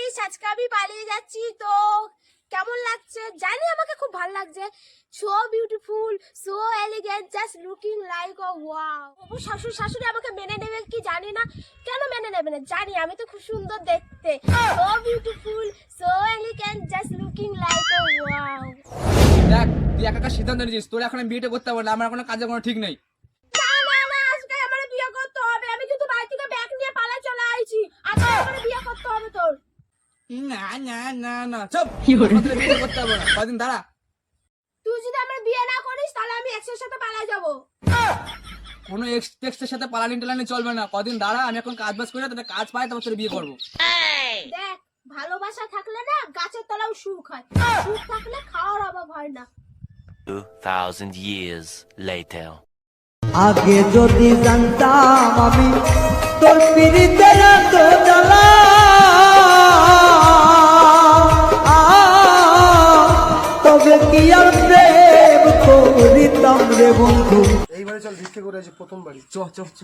Guys, আজকে আমি পালিয়ে যাচ্ছি। তো কেমন লাগছে জানি, আমাকে খুব ভালো লাগছে। So beautiful, so elegant, just looking like a wow. ও শ্বশুর শাশুড়ি আমাকে মেনে নেবে কি জানি না। কেন মেনে নেবে না জানি, আমি তো খুব সুন্দর দেখতে। So beautiful, so elegant, just looking like a wow. দেখ, তুই একা একা সিদ্ধান্ত নিয়েছিস, তোর এখন আমি বিয়েটা করতে পারবো না, আমার কোনো কাজের কোনো ঠিক নেই। না না না, আজকে আমার বিয়ে করতে হবে। আমি কিন্তু বাড়ি থেকে ব্যাগ নিয়ে পালা চলে আইছি। আজকে আমার বিয়ে করতে হবে তোর। না না না না, চুপ। আমাদের বিয়েটা করতে পারবো না, কদিন দাঁড়া। তুই যদি আমার বিয়ে না করিস তাহলে আমি এক্সের সাথে পালা যাবো। কোনো এক্সের সাথে পালানি টালানি চলবে না, কদিন দাঁড়া। আমি এখন কাজ বাজ করে তোর কাজ পাই, তারপর তোর বিয়ে করবো। দেখ, ভালোবাসা থাকলে না গাছের তলাও সুখ হয়, সুখ থাকলে খাওয়ার অভাব হয় না। 2000 years later. আগে যদি জানতাম আমি তোর পিড়িতে এত জ্বালা, তবে কি আর প্রেম করিতাম রে বন্ধু। এইবারে চল ভিক্ষে করে আছি, প্রথম বাড়ি। চ চ চ।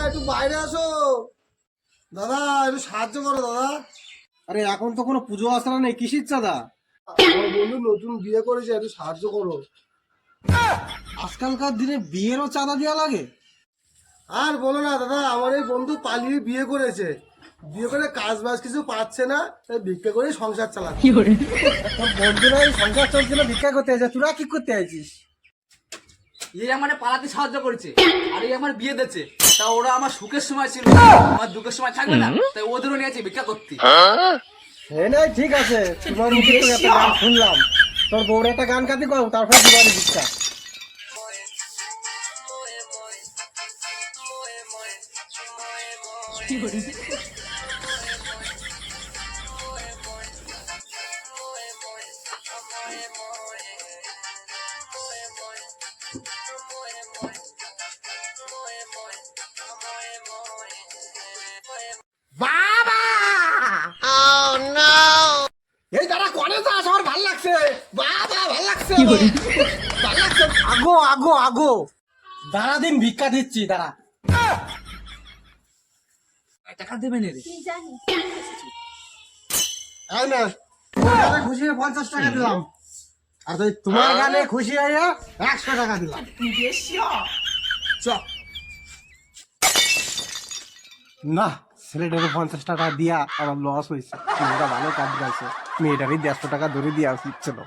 একটু বাইরে আসো দাদা, একটু সাহায্য করো দাদা। আরে এখন তো কোনো পুজো আসা নেই, কিসির চাঁদা? আমার বন্ধু নতুন বিয়ে করেছে, একটু সাহায্য করো। আজকালকার দিনে বিয়েরও চাঁদা দেওয়া লাগে? আর বলো না দাদা, আমার এই বন্ধু পালিয়ে বিয়ে করেছে। বিয়ে করে কাজ বাজ কিছু পাচ্ছে না, তাই ভিক্ষা করে সংসার চালাচ্ছে। তোর বন্ধুরা এই সংসার চলছিল, ভিক্ষা করতে আসে, তোরা কি করতে আইছিস? এই আমার পালাতে সাহায্য করেছে, আর এই আমার বিয়ে দিচ্ছে। তা ওরা আমার সুখের সময় ছিল, আমার দুঃখের সময় থাকবে না, তাই ওদেরও নিয়ে আছে ভিক্ষা করতে। সে নাই, ঠিক আছে, তোমার মুখে তো একটা গান শুনলাম, তোর বউর একটা গান কাটি কর, তারপরে দিবারে ভিক্ষা। এই দাঁড়া, কনে যাস? আমার ভাল লাগছে, বাবা ভাল লাগছে, ভাল লাগছে। আগো আগো আগো, দাঁড়া, দিন ভিক্ষা দিচ্ছি, দাঁড়া। টাকা দেবে না রে? কি জানি। এই নে, তোমার গানে খুশি হয়ে 50 টাকা দিলাম, আর তুই তোমার গানে খুশি হয়ে 100 টাকা দিলাম। চ। না, ছেলেটাকে 50 টাকা দিয়া আমার লস হয়েছে। মেয়েটা ভালো কাজ গাইছে, মেয়েটারই 150 টাকা ধরে দেওয়া উচিত ছিল।